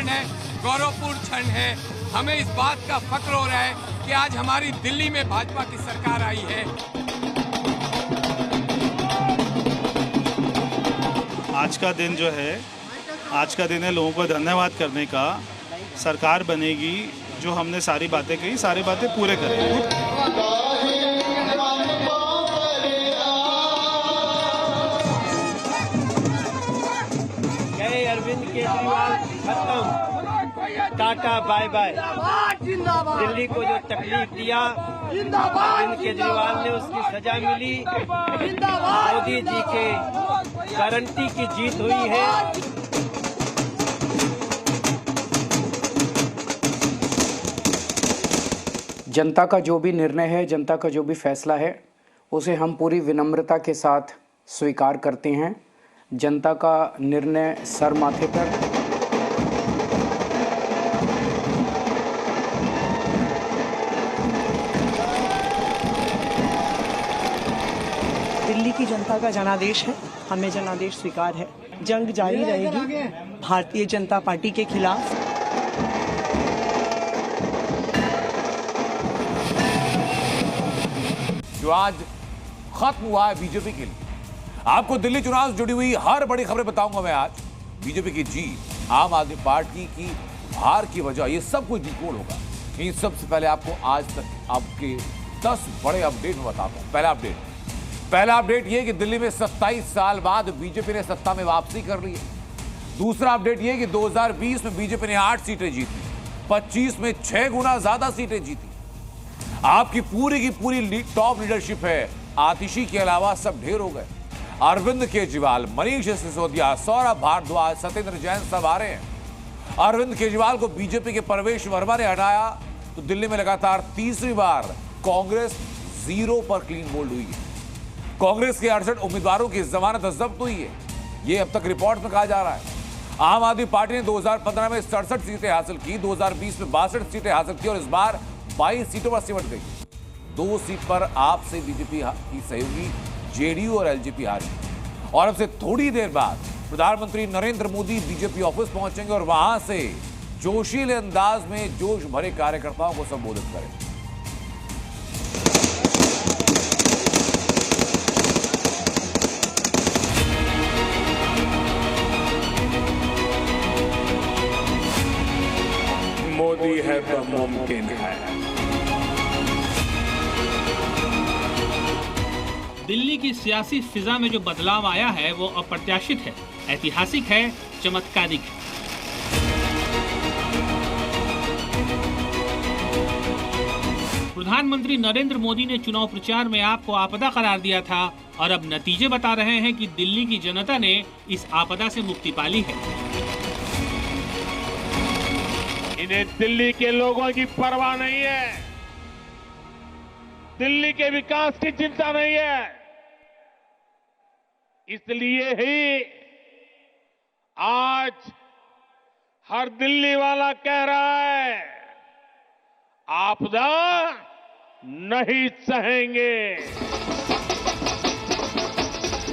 क्षण है, गौरवपूर्ण क्षण है। हमें इस बात का फक्र हो रहा है कि आज हमारी दिल्ली में भाजपा की सरकार आई है। आज का दिन जो है, आज का दिन है लोगों को धन्यवाद करने का। सरकार बनेगी, जो हमने सारी बातें कही, सारी बातें पूरे करेंगे। अरविंद केजरीवाल खत्म, टाटा बाय बाय। दिल्ली को जो तकलीफ दिया अरविंद केजरीवाल ने, उसकी सजा मिली। मोदी जी के गारंटी की जीत हुई है। जनता का जो भी निर्णय है, जनता का जो भी फैसला है, उसे हम पूरी विनम्रता के साथ स्वीकार करते हैं। जनता का निर्णय सर माथे पर। दिल्ली की जनता का जनादेश है, हमें जनादेश स्वीकार है। जंग जारी रहेगी भारतीय जनता पार्टी के खिलाफ। जो आज खत्म हुआ है बीजेपी के लिए। आपको दिल्ली चुनाव से जुड़ी हुई हर बड़ी खबरें बताऊंगा मैं आज। बीजेपी की जीत, आम आदमी पार्टी की हार की वजह, ये सब कुछ डिकोड होगा। इन सबसे पहले आपको आज तक आपके 10 बड़े अपडेट में बताता हूं। पहला अपडेट ये कि दिल्ली में 27 साल बाद बीजेपी ने सत्ता में वापसी कर ली है। दूसरा अपडेट ये कि 2020 में बीजेपी ने 8 सीटें जीती, 25 में 6 गुना ज्यादा सीटें जीती। आपकी पूरी की पूरी टॉप लीडरशिप है। आतिशी के अलावा सब ढेर हो गए। अरविंद केजरीवाल, मनीष सिसोदिया, सौरभ भारद्वाज, सत्येंद्र जैन सब आ रहे हैं। अरविंद केजरीवाल को बीजेपी के परवेश वर्मा ने हटाया तो दिल्ली में लगातार तीसरी बार कांग्रेस 0 पर क्लीन बोल्ड हुई है। कांग्रेस के 68 उम्मीदवारों की जमानत जब्त हुई है, यह अब तक रिपोर्ट में कहा जा रहा है। आम आदमी पार्टी ने 2015 में 67 सीटें हासिल की, 2020 में 62 सीटें हासिल की और इस बार 22 सीटों पर सिमट गई। 2 सीट पर आप से बीजेपी की सहयोगी जेडीयू और एलजेपी हारी। और अब से थोड़ी देर बाद प्रधानमंत्री नरेंद्र मोदी बीजेपी ऑफिस पहुंचेंगे और वहां से जोशीले अंदाज में जोश भरे कार्यकर्ताओं को संबोधित करेंगे। मोदी है तो मुमकिन है। दिल्ली की सियासी फिजा में जो बदलाव आया है वो अप्रत्याशित है, ऐतिहासिक है, चमत्कारिक है। प्रधानमंत्री नरेंद्र मोदी ने चुनाव प्रचार में आपको आपदा करार दिया था और अब नतीजे बता रहे हैं कि दिल्ली की जनता ने इस आपदा से मुक्ति पा ली है। इन्हें दिल्ली के लोगों की परवाह नहीं है, दिल्ली के विकास की चिंता नहीं है। इसलिए ही आज हर दिल्ली वाला कह रहा है, आपदा नहीं सहेंगे।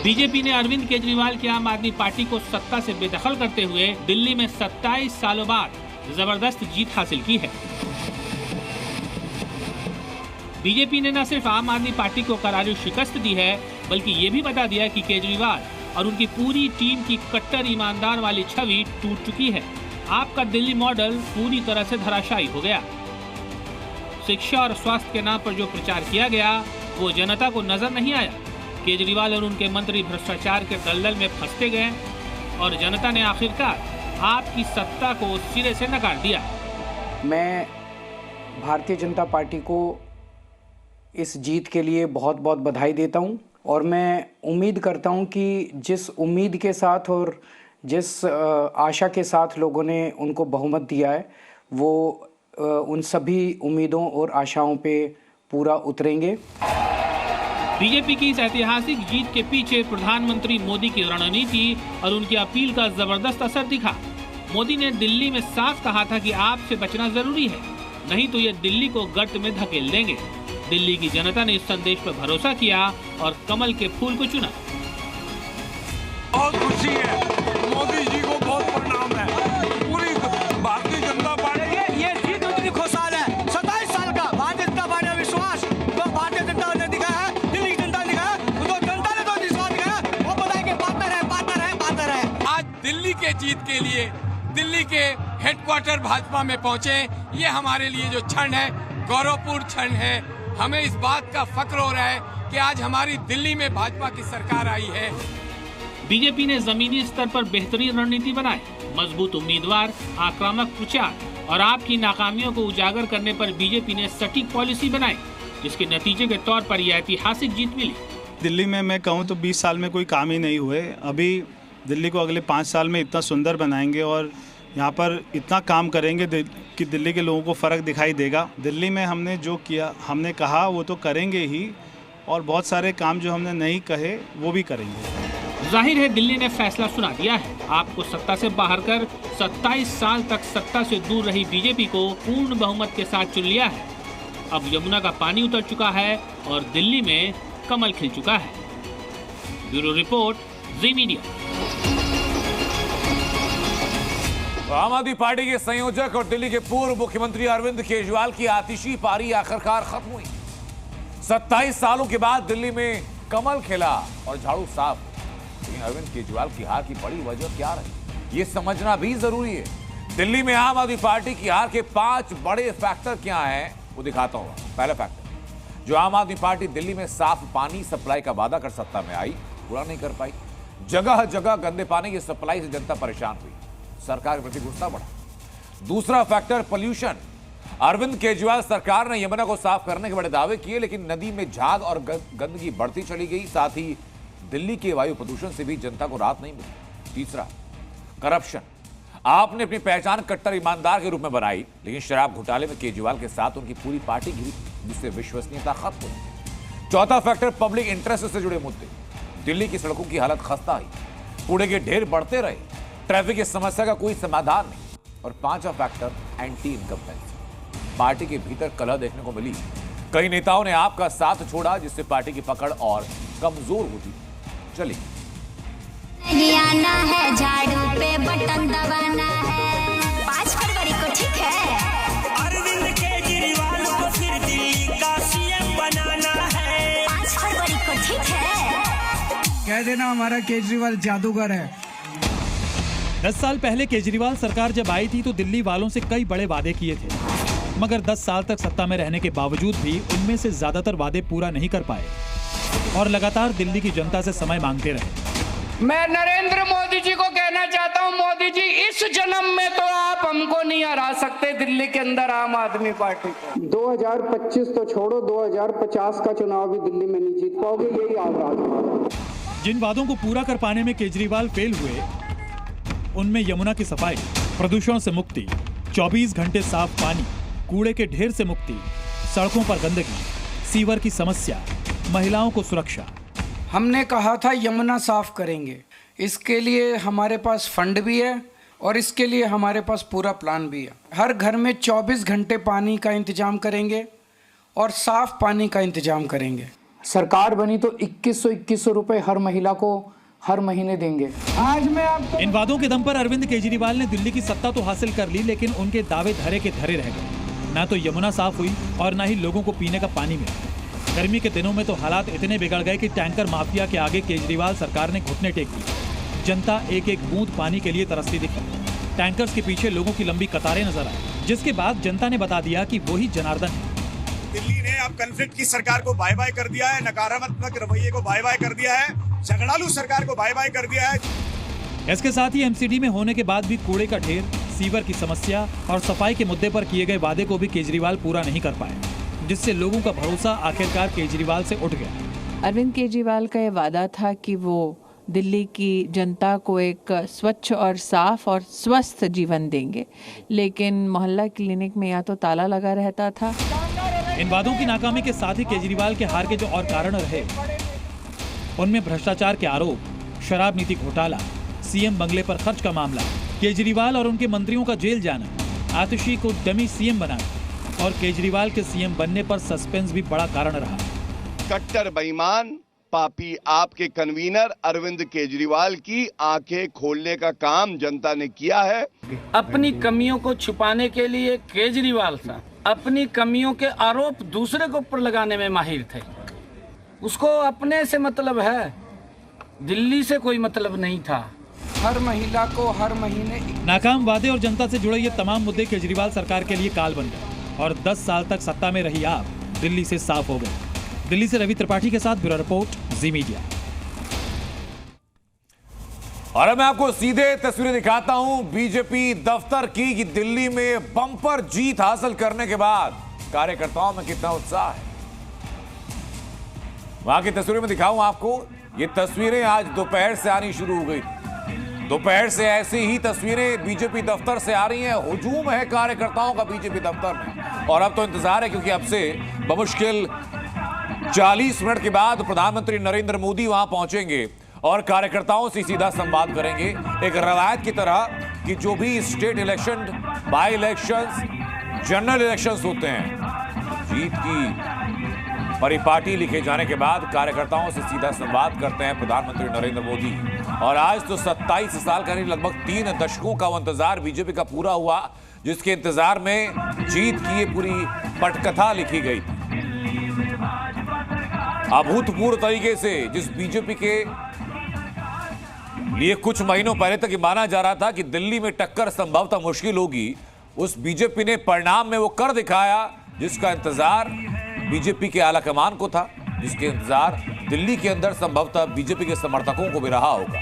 बीजेपी ने अरविंद केजरीवाल की आम आदमी पार्टी को सत्ता से बेदखल करते हुए दिल्ली में 27 सालों बाद जबरदस्त जीत हासिल की है। बीजेपी ने न सिर्फ आम आदमी पार्टी को करारी शिकस्त दी है, बल्कि ये भी बता दिया कि केजरीवाल और उनकी पूरी टीम की कट्टर ईमानदार वाली छवि टूट चुकी है। आपका दिल्ली मॉडल पूरी तरह से धराशायी हो गया। शिक्षा और स्वास्थ्य के नाम पर जो प्रचार किया गया वो जनता को नजर नहीं आया। केजरीवाल और उनके मंत्री भ्रष्टाचार के दलदल में फंसते गए और जनता ने आखिरकार आपकी सत्ता को सिरे से नकार दिया। मैं भारतीय जनता पार्टी को इस जीत के लिए बहुत बहुत बधाई देता हूं और मैं उम्मीद करता हूं कि जिस उम्मीद के साथ और जिस आशा के साथ लोगों ने उनको बहुमत दिया है वो उन सभी उम्मीदों और आशाओं पे पूरा उतरेंगे। बीजेपी की इस ऐतिहासिक जीत के पीछे प्रधानमंत्री मोदी की रणनीति और उनकी अपील का जबरदस्त असर दिखा। मोदी ने दिल्ली में साफ कहा था कि आपसे बचना जरूरी है, नहीं तो ये दिल्ली को गर्त में धकेल देंगे। दिल्ली की जनता ने इस संदेश पर भरोसा किया और कमल के फूल को चुना। बहुत खुशी है, मोदी जी को बहुत प्रणाम है। पूरी जीत के लिए दिल्ली के हेडक्वार्टर भाजपा में पहुंचे। ये हमारे लिए जो क्षण है, गौरवपूर्ण क्षण है। हमें इस बात का फक्र हो रहा है कि आज हमारी दिल्ली में भाजपा की सरकार आई है। बीजेपी ने जमीनी स्तर पर बेहतरीन रणनीति बनाई, मजबूत उम्मीदवार, आक्रामक प्रचार और आपकी नाकामियों को उजागर करने पर बीजेपी ने सटीक पॉलिसी बनाई, जिसके नतीजे के तौर पर यह ऐतिहासिक जीत मिली। दिल्ली में मैं कहूँ तो 20 साल में कोई काम ही नहीं हुए। अभी दिल्ली को अगले 5 साल में इतना सुंदर बनाएंगे और यहाँ पर इतना काम करेंगे कि दिल्ली के लोगों को फ़र्क दिखाई देगा। दिल्ली में हमने जो किया, हमने कहा वो तो करेंगे ही, और बहुत सारे काम जो हमने नहीं कहे वो भी करेंगे। जाहिर है दिल्ली ने फैसला सुना दिया है। आपको सत्ता से बाहर कर 27 साल तक सत्ता से दूर रही बीजेपी को पूर्ण बहुमत के साथ चुन लिया है। अब यमुना का पानी उतर चुका है और दिल्ली में कमल खिल चुका है। ब्यूरो रिपोर्ट, जी मीडिया। आम आदमी पार्टी के संयोजक और दिल्ली के पूर्व मुख्यमंत्री अरविंद केजरीवाल की आतिशी पारी आखिरकार खत्म हुई। 27 सालों के बाद दिल्ली में कमल खिला और झाड़ू साफ। लेकिन अरविंद केजरीवाल की हार की बड़ी वजह क्या रही, ये समझना भी जरूरी है। दिल्ली में आम आदमी पार्टी की हार के 5 बड़े फैक्टर क्या हैं, वो दिखाता हूं। पहला फैक्टर, जो आम आदमी पार्टी दिल्ली में साफ पानी सप्लाई का वादा कर सत्ता में आई, पूरा नहीं कर पाई। जगह जगह गंदे पानी की सप्लाई से जनता परेशान हुई, सरकार के प्रति गुस्सा बढ़ा। दूसरा फैक्टर, पोल्यूशन। अरविंद केजरीवाल सरकार ने यमुना को साफ करने के बड़े दावे किए, लेकिन नदी में झाग और गंदगी बढ़ती चली गई। साथ ही दिल्ली के वायु प्रदूषण से भी जनता को राहत नहीं मिली। तीसरा, करप्शन। आपने अपनी पहचान कट्टर ईमानदार के रूप में बनाई, लेकिन शराब घोटाले में केजरीवाल के साथ उनकी पूरी पार्टी गिरी, जिससे विश्वसनीयता खत्म हुई। चौथा फैक्टर, पब्लिक इंटरेस्ट से जुड़े मुद्दे। दिल्ली की सड़कों की हालत खस्ता हुई, कूड़े के ढेर बढ़ते रहे, ट्रैफिक की समस्या का कोई समाधान नहीं। और पांचवा फैक्टर, एंटी इनकम्पेंसी। पार्टी के भीतर कलह देखने को मिली। कई नेताओं ने आपका साथ छोड़ा, जिससे पार्टी की पकड़ और कमजोर होती चली। आना है, झाड़ू पे बटन दबाना है, 5 फरवरी को, ठीक है। अरविंद केजरीवाल को फिर दिल्ली का सीएम बनाना है, 5 फरवरी को, ठीक है। कह देना हमारा केजरीवाल जादूगर है। 10 साल पहले केजरीवाल सरकार जब आई थी तो दिल्ली वालों से कई बड़े वादे किए थे, मगर 10 साल तक सत्ता में रहने के बावजूद भी उनमें से ज्यादातर वादे पूरा नहीं कर पाए और लगातार दिल्ली की जनता से समय मांगते रहे। मैं नरेंद्र मोदी जी को कहना चाहता हूं, मोदी जी इस जन्म में तो आप हमको नहीं हरा सकते दिल्ली के अंदर आम आदमी पार्टी को। 2025 तो छोड़ो, 2050 का चुनाव भी दिल्ली में नहीं जीत पाओगे, यही आवाज। जिन वादों को पूरा कर पाने में केजरीवाल फेल हुए, उनमें यमुना की सफाई, प्रदूषण से मुक्ति, 24 घंटे साफ पानी, कूड़े के ढेर से मुक्ति, सड़कों पर गंदगी, सीवर की समस्या, महिलाओं को सुरक्षा। हमने कहा था यमुना साफ करेंगे, इसके लिए हमारे पास फंड भी है और इसके लिए हमारे पास पूरा प्लान भी है। हर घर में 24 घंटे पानी का इंतजाम करेंगे और साफ पानी का इंतजाम करेंगे। सरकार बनी तो 2100 रुपए हर महिला को हर महीने देंगे। आज मैं आपको इन वादों के दम पर अरविंद केजरीवाल ने दिल्ली की सत्ता तो हासिल कर ली, लेकिन उनके दावे धरे के धरे रह गए। ना तो यमुना साफ हुई और ना ही लोगों को पीने का पानी मिला। गर्मी के दिनों में तो हालात इतने बिगड़ गए कि टैंकर माफिया के आगे केजरीवाल सरकार ने घुटने टेक दिए। जनता एक एक बूंद पानी के लिए तरसती दिखी। टैंकर्स के पीछे लोगों की लंबी कतारें नजर आई, जिसके बाद जनता ने बता दिया कि वही जनार्दन है। दिल्ली ने अब कॉन्फ्लिक्ट की सरकार को बाय बाय कर दिया है, नकारात्मक रवैये को बाय बाय कर दिया है, झगड़ालू सरकार को बाय बाय कर दिया है। इसके साथ ही एमसीडी में होने के बाद भी कूड़े का ढेर, सीवर की समस्या और सफाई के मुद्दे पर किए गए वादे को भी केजरीवाल पूरा नहीं कर पाए, जिससे लोगों का भरोसा आखिरकार केजरीवाल से उठ गया। अरविंद केजरीवाल का ये वादा था कि वो दिल्ली की जनता को एक स्वच्छ और साफ और स्वस्थ जीवन देंगे, लेकिन मोहल्ला क्लिनिक में या तो ताला लगा रहता था। इन वादों की नाकामी के साथ ही केजरीवाल के हार के जो और कारण रहे, उनमें भ्रष्टाचार के आरोप, शराब नीति घोटाला, सीएम बंगले पर खर्च का मामला, केजरीवाल और उनके मंत्रियों का जेल जाना, आतिशी को डमी सीएम बनाना और केजरीवाल के सीएम बनने पर सस्पेंस भी बड़ा कारण रहा। कट्टर बेईमान पापी आपके कन्वीनर अरविंद केजरीवाल की आंखें खोलने का काम जनता ने किया है। अपनी कमियों को छुपाने के लिए केजरीवाल साहब अपनी कमियों के आरोप दूसरे के ऊपर लगाने में माहिर थे। उसको अपने से मतलब है, दिल्ली से कोई मतलब नहीं था। हर महिला को हर महीने नाकाम वादे और जनता से जुड़े ये तमाम मुद्दे केजरीवाल सरकार के लिए काल बन गए और 10 साल तक सत्ता में रही आप दिल्ली से साफ हो गए। दिल्ली से रवि त्रिपाठी के साथ ब्यूरो रिपोर्ट, जी मीडिया। और अब मैं आपको सीधे तस्वीरें दिखाता हूं बीजेपी दफ्तर की कि दिल्ली में बम्पर जीत हासिल करने के बाद कार्यकर्ताओं में कितना उत्साह है। वहां की तस्वीरें में दिखाऊं आपको। ये तस्वीरें आज दोपहर से आनी शुरू हो गई। दोपहर से ऐसी ही तस्वीरें बीजेपी दफ्तर से आ रही हैं। हुजूम है कार्यकर्ताओं का बीजेपी दफ्तर में और अब तो इंतजार है क्योंकि अब से बमुश्किल 40 मिनट के बाद प्रधानमंत्री नरेंद्र मोदी वहां पहुंचेंगे और कार्यकर्ताओं से सीधा संवाद करेंगे। एक रवायत की तरह कि जो भी state election, by elections, general elections होते हैं, जीत की परिपाटी लिखे जाने के बाद कार्यकर्ताओं से सीधा संवाद करते हैं प्रधानमंत्री नरेंद्र मोदी। और आज तो 27 साल का नहीं, लगभग 3 दशकों का वो इंतजार बीजेपी का पूरा हुआ, जिसके इंतजार में जीत की ये पूरी पटकथा लिखी गई थी। अभूतपूर्व तरीके से जिस बीजेपी के लिए कुछ महीनों पहले तक ये माना जा रहा था कि दिल्ली में टक्कर संभवतः मुश्किल होगी, उस बीजेपी ने परिणाम में वो कर दिखाया जिसका इंतजार बीजेपी के आलाकमान को था, जिसके इंतजार दिल्ली के अंदर संभवतः बीजेपी के समर्थकों को भी रहा होगा।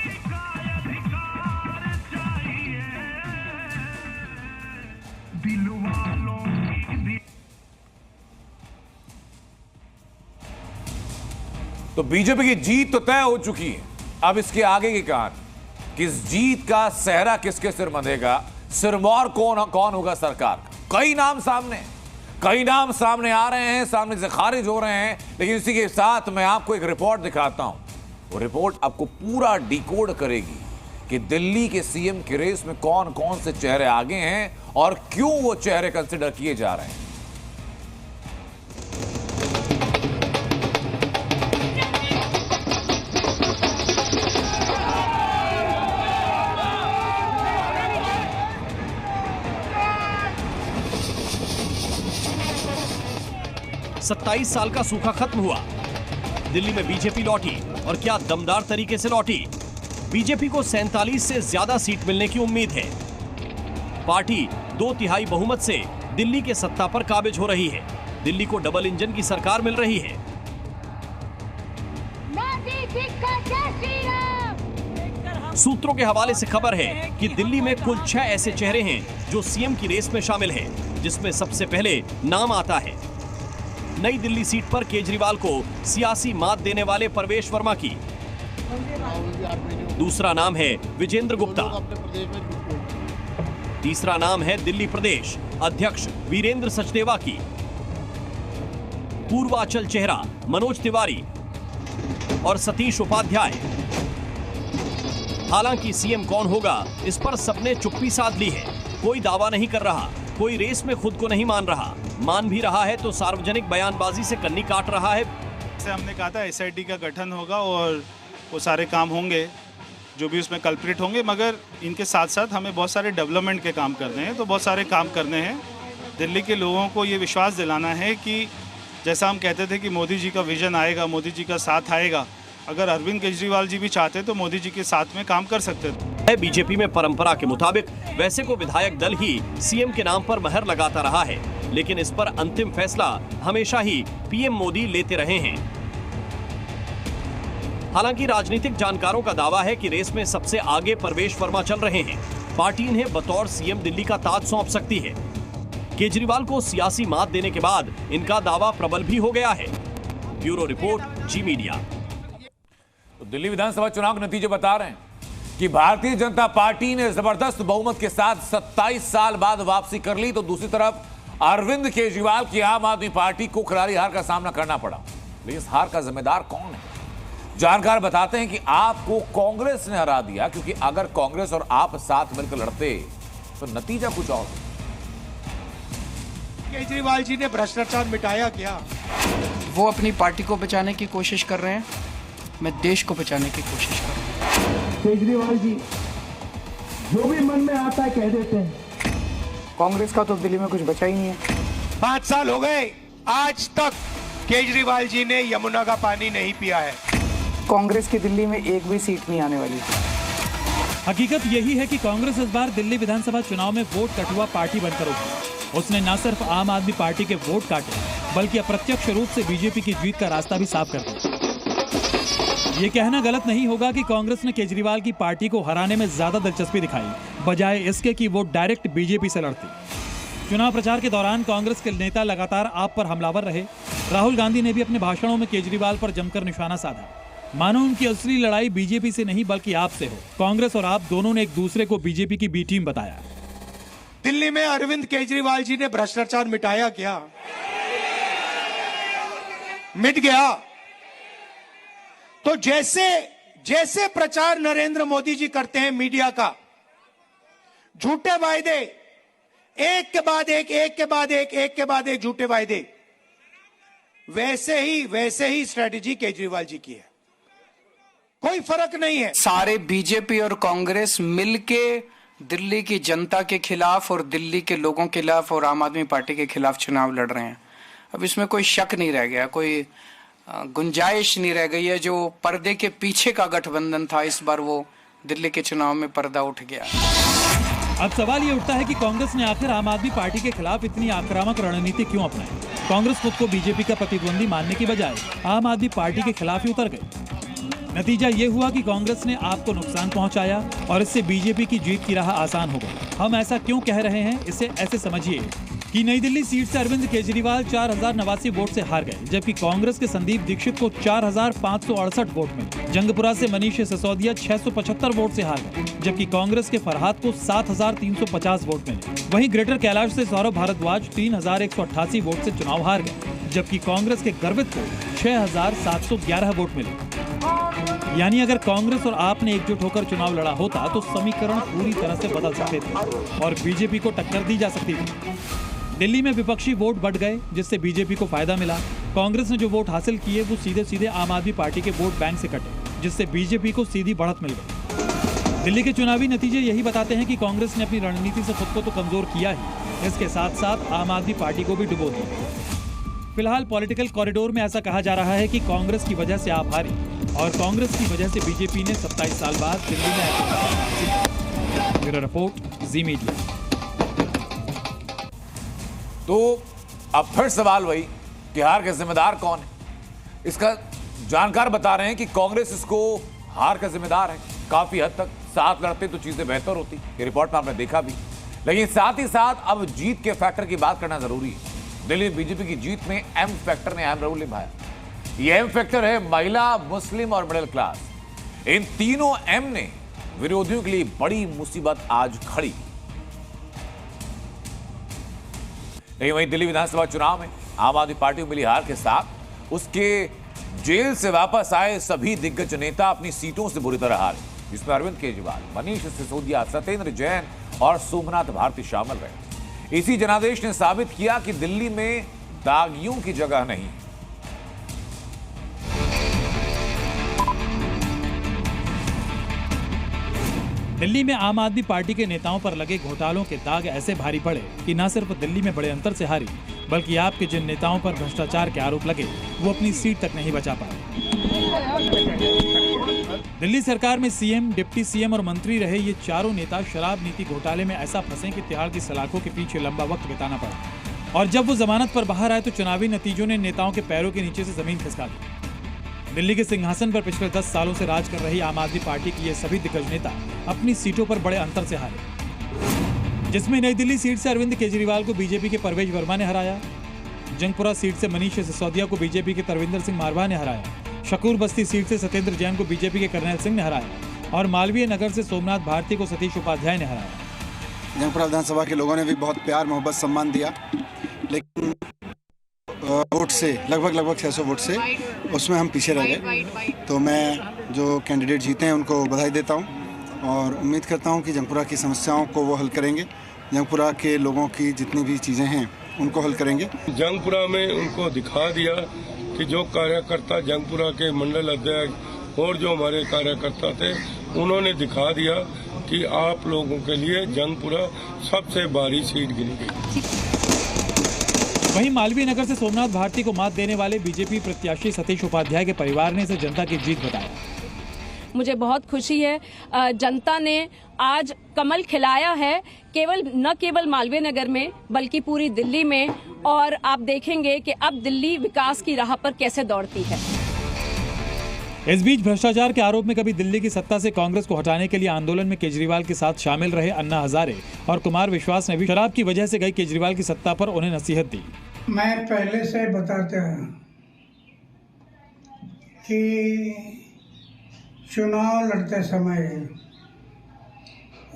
तो बीजेपी की जीत तो तय हो चुकी है। अब इसके आगे की कहानी, किस जीत का सेहरा किसके सिर बंधेगा, सिरमौर कौन होगा सरकार का। कई नाम सामने आ रहे हैं, सामने से खारिज हो रहे हैं, लेकिन इसी के साथ मैं आपको एक रिपोर्ट दिखाता हूं। वो रिपोर्ट आपको पूरा डिकोड करेगी कि दिल्ली के सीएम की रेस में कौन कौन से चेहरे आगे हैं और क्यों वो चेहरे कंसिडर किए जा रहे हैं। सत्ताईस साल का सूखा खत्म हुआ। दिल्ली में बीजेपी लौटी और क्या दमदार तरीके से लौटी। बीजेपी को 47 से ज्यादा सीट मिलने की उम्मीद है। पार्टी 2/3 बहुमत से दिल्ली के सत्ता पर काबिज हो रही है। दिल्ली को डबल इंजन की सरकार मिल रही है। सूत्रों के हवाले से खबर है कि दिल्ली में कुल 6 ऐसे चेहरे हैं जो सीएम की रेस में शामिल हैं, जिसमें सबसे पहले नाम आता है नई दिल्ली सीट पर केजरीवाल को सियासी मात देने वाले परवेश वर्मा की। दूसरा नाम है विजेंद्र गुप्ता। तीसरा नाम है दिल्ली प्रदेश अध्यक्ष वीरेंद्र सचदेवा की। पूर्वांचल चेहरा मनोज तिवारी और सतीश उपाध्याय। हालांकि सीएम कौन होगा, इस पर सबने चुप्पी साध ली है। कोई दावा नहीं कर रहा, कोई रेस में खुद को नहीं मान रहा। मान भी रहा है तो सार्वजनिक बयानबाजी से कन्नी काट रहा है। जैसे हमने कहा था एसआईटी का गठन होगा और वो सारे काम होंगे जो भी उसमें कल्प्रिट होंगे, मगर इनके साथ साथ हमें बहुत सारे डेवलपमेंट के काम करने हैं। तो बहुत सारे काम करने हैं। दिल्ली के लोगों को ये विश्वास दिलाना है कि जैसा हम कहते थे कि मोदी जी का विजन आएगा, मोदी जी का साथ आएगा, अगर अरविंद केजरीवाल जी भी चाहते तो मोदी जी के साथ में काम कर सकते थे। बीजेपी में परंपरा के मुताबिक वैसे को विधायक दल ही सीएम के नाम पर महर लगाता रहा है, लेकिन इस पर अंतिम फैसला हमेशा ही पीएम मोदी लेते रहे हैं। हालांकि राजनीतिक जानकारों का दावा है कि रेस में सबसे आगे परवेश वर्मा चल रहे हैं। पार्टी इन्हें बतौर सीएम दिल्ली का ताज सौंप सकती है। केजरीवाल को सियासी मात देने के बाद इनका दावा प्रबल भी हो गया है। ब्यूरो रिपोर्ट, जी मीडिया। तो दिल्ली विधानसभा चुनाव के नतीजे बता रहे हैं कि भारतीय जनता पार्टी ने जबरदस्त बहुमत के साथ 27 साल बाद वापसी कर ली, तो दूसरी तरफ अरविंद केजरीवाल की आम आदमी पार्टी को करारी हार का सामना करना पड़ा। लेकिन इस हार का जिम्मेदार कौन है? जानकार बताते हैं कि आपको कांग्रेस ने हरा दिया, क्योंकि अगर कांग्रेस और आप साथ मिलकर लड़ते तो नतीजा कुछ और। केजरीवाल जी ने भ्रष्टाचार मिटाया क्या? वो अपनी पार्टी को बचाने की कोशिश कर रहे हैं, मैं देश को बचाने की कोशिश कर रहा हूं। केजरीवाल जी जो भी मन में आता है कह देते हैं। कांग्रेस का तो दिल्ली में कुछ बचा ही नहीं है। 5 साल हो गए, आज तक केजरीवाल जी ने यमुना का पानी नहीं पिया है। कांग्रेस की दिल्ली में एक भी सीट नहीं आने वाली। हकीकत यही है कि कांग्रेस इस बार दिल्ली विधानसभा चुनाव में वोट कटुआ पार्टी बनकर उठी। उसने न सिर्फ आम आदमी पार्टी के वोट काटे, बल्कि अप्रत्यक्ष रूप से बीजेपी की जीत का रास्ता भी साफ कर दिया। ये कहना गलत नहीं होगा कि कांग्रेस ने केजरीवाल की पार्टी को हराने में ज्यादा दिलचस्पी दिखाई, बजाय इसके कि वो डायरेक्ट बीजेपी से लड़ती। चुनाव प्रचार के दौरान कांग्रेस के नेता लगातार आप पर हमलावर रहे। राहुल गांधी ने भी अपने भाषणों में केजरीवाल पर जमकर निशाना साधा। मानो उनकी असली लड़ाई बीजेपी से नहीं बल्कि आप से हो। कांग्रेस और आप दोनों ने एक दूसरे को बीजेपी की बी टीम बताया। दिल्ली में अरविंद केजरीवाल जी ने भ्रष्टाचार मिटाया क्या? मिट गया। तो जैसे प्रचार नरेंद्र मोदी जी करते हैं मीडिया का, झूठे वायदे, एक के बाद एक झूठे वायदे, वैसे ही स्ट्रेटेजी केजरीवाल जी की है। कोई फर्क नहीं है। सारे बीजेपी और कांग्रेस मिलके दिल्ली की जनता के खिलाफ और दिल्ली के लोगों के खिलाफ और आम आदमी पार्टी के खिलाफ चुनाव लड़ रहे हैं। अब इसमें कोई शक नहीं रह गया, कोई गुंजाइश नहीं रह गई है। जो पर्दे के पीछे का गठबंधन था, इस बार वो दिल्ली के चुनाव में पर्दा उठ गया। अब सवाल ये उठता है कि कांग्रेस ने आखिर आम आदमी पार्टी के खिलाफ इतनी आक्रामक रणनीति क्यों अपनाई? कांग्रेस खुद को बीजेपी का प्रतिद्वंदी मानने की बजाय आम आदमी पार्टी के खिलाफ ही उतर गई। नतीजा ये हुआ कि कांग्रेस ने आपको नुकसान पहुंचाया और इससे बीजेपी की जीत की राह आसान हो गई। हम ऐसा क्यों कह रहे हैं, इसे ऐसे समझिए कि नई दिल्ली सीट से अरविंद केजरीवाल 4089 वोट से हार गए, जबकि कांग्रेस के संदीप दीक्षित को 4568 वोट मिले। जंगपुरा से मनीष सिसोदिया 675 वोट से हार गए, जबकि कांग्रेस के फरहाद को 7350 वोट मिले। वहीं ग्रेटर कैलाश से सौरभ भारद्वाज 3188 वोट से चुनाव हार गए, जबकि कांग्रेस के गर्वित को 6711 वोट मिले। यानी अगर कांग्रेस और आपने एकजुट होकर चुनाव लड़ा होता तो समीकरण पूरी तरह से बदल सकते थे और बीजेपी को टक्कर दी जा सकती थी। दिल्ली में विपक्षी वोट बढ़ गए, जिससे बीजेपी को फायदा मिला। कांग्रेस ने जो वोट हासिल किए वो सीधे आम आदमी पार्टी के वोट बैंक से कटे, जिससे बीजेपी को सीधी बढ़त मिल गई। दिल्ली के चुनावी नतीजे यही बताते हैं कि कांग्रेस ने अपनी रणनीति से खुद को तो कमजोर किया ही, इसके साथ साथ आम आदमी पार्टी को भी डुबो दिया। फिलहाल पॉलिटिकल कॉरिडोर में ऐसा कहा जा रहा है कि कांग्रेस की वजह से आप हारी और कांग्रेस की वजह से बीजेपी ने 27 साल बाद दिल्ली में। ब्यूरो रिपोर्ट, जी मीडिया। तो अब फिर सवाल वही कि हार के जिम्मेदार कौन है? इसका जानकार बता रहे हैं कि कांग्रेस इसको हार का जिम्मेदार है। काफी हद तक साथ लड़ते तो चीजें बेहतर होती, ये रिपोर्ट में आपने देखा भी। लेकिन साथ ही साथ अब जीत के फैक्टर की बात करना जरूरी है। दिल्ली बीजेपी की जीत में एम फैक्टर ने अहम रोल निभाया। ये एम फैक्टर है महिला, मुस्लिम और मिडिल क्लास। इन तीनों एम ने विरोधियों के लिए बड़ी मुसीबत आज खड़ी। लेकिन वहीं दिल्ली विधानसभा चुनाव में आम आदमी पार्टी को मिली हार के साथ उसके जेल से वापस आए सभी दिग्गज नेता अपनी सीटों से बुरी तरह हारे, जिसमें अरविंद केजरीवाल, मनीष सिसोदिया, सत्येंद्र जैन और सोमनाथ भारती शामिल रहे। इसी जनादेश ने साबित किया कि दिल्ली में दागियों की जगह नहीं। दिल्ली में आम आदमी पार्टी के नेताओं पर लगे घोटालों के दाग ऐसे भारी पड़े कि न सिर्फ दिल्ली में बड़े अंतर से हारी, बल्कि आपके जिन नेताओं पर भ्रष्टाचार के आरोप लगे वो अपनी सीट तक नहीं बचा पाए। दिल्ली सरकार में सीएम, डिप्टी सीएम और मंत्री रहे ये चारों नेता शराब नीति घोटाले में ऐसा फंसे कि तिहाड़ की सलाखों के पीछे लंबा वक्त बिताना पड़ा। और जब वो जमानत पर बाहर आए तो चुनावी नतीजों ने नेताओं के पैरों के नीचे से जमीन खिसका दी। दिल्ली के सिंहासन पर पिछले 10 सालों से राज कर रही आम आदमी पार्टी की ये सभी दिग्गज नेता अपनी सीटों पर बड़े अंतर से हारे, जिसमें नई दिल्ली सीट से अरविंद केजरीवाल को बीजेपी के परवेज वर्मा ने हराया, जंगपुरा सीट से मनीष सिसोदिया को बीजेपी के तरविंदर सिंह मारवा ने हराया, शकूर बस्ती सीट से सत्येंद्र जैन को बीजेपी के करनैल सिंह ने हराया और मालवीय नगर से सोमनाथ भारती को सतीश उपाध्याय ने हराया। जंगपुरा विधानसभा के लोगों ने भी बहुत प्यार मोहब्बत सम्मान दिया, लेकिन वोट से लगभग 600 वोट से उसमें हम पीछे रह गए। तो मैं जो कैंडिडेट जीते हैं उनको बधाई देता हूं और उम्मीद करता हूं कि जंगपुरा की समस्याओं को वो हल करेंगे, जंगपुरा के लोगों की जितनी भी चीज़ें हैं उनको हल करेंगे। जंगपुरा में उनको दिखा दिया कि जो कार्यकर्ता जंगपुरा के मंडल अध्यक्ष और जो हमारे कार्यकर्ता थे उन्होंने दिखा दिया कि आप लोगों के लिए जंगपुरा सबसे भारी सीट गिनी गई। वहीं मालवीय नगर से सोमनाथ भारती को मात देने वाले बीजेपी प्रत्याशी सतीश उपाध्याय के परिवार ने इसे जनता की जीत बताया। मुझे बहुत खुशी है। जनता ने आज कमल खिलाया है, न केवल मालवीय नगर में बल्कि पूरी दिल्ली में, और आप देखेंगे कि अब दिल्ली विकास की राह पर कैसे दौड़ती है। इस बीच भ्रष्टाचार के आरोप में कभी दिल्ली की सत्ता से कांग्रेस को हटाने के लिए आंदोलन में केजरीवाल के साथ शामिल रहे अन्ना हजारे और कुमार विश्वास ने भी शराब की वजह से गई केजरीवाल की सत्ता पर उन्हें नसीहत दी। मैं पहले से बताता हूं कि चुनाव लड़ते समय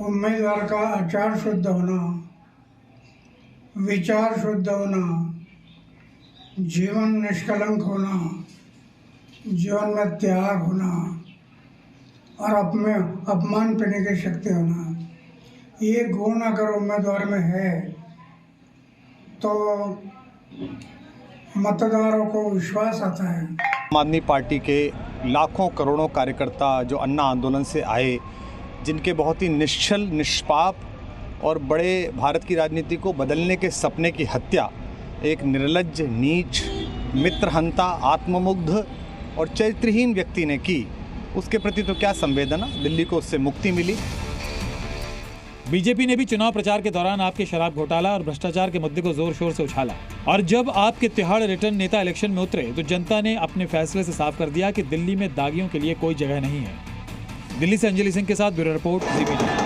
उम्मीदवार का आचार शुद्ध होना, विचार शुद्ध होना, जीवन निष्कलंक होना, जीवन में त्याग होना और अपमान करने की शक्ति होना, ये गुण अगर उम्मीदवार में है तो मतदारों को विश्वास आता है। आम आदमी पार्टी के लाखों करोड़ों कार्यकर्ता जो अन्ना आंदोलन से आए, जिनके बहुत ही निश्चल, निष्पाप और बड़े भारत की राजनीति को बदलने के सपने की हत्या एक निर्लज्ज, नीच, मित्रहंता, आत्ममुग्ध और चरित्रहीन व्यक्ति ने की, उसके प्रति तो क्या संवेदना, दिल्ली को उससे मुक्ति मिली। बीजेपी ने भी चुनाव प्रचार के दौरान आपके शराब घोटाला और भ्रष्टाचार के मुद्दे को जोर शोर से उछाला, और जब आपके तिहाड़ रिटर्न नेता इलेक्शन में उतरे तो जनता ने अपने फैसले से साफ कर दिया कि दिल्ली में दागियों के लिए कोई जगह नहीं है। दिल्ली से अंजलि सिंह के साथ ब्यूरो रिपोर्ट, ZP।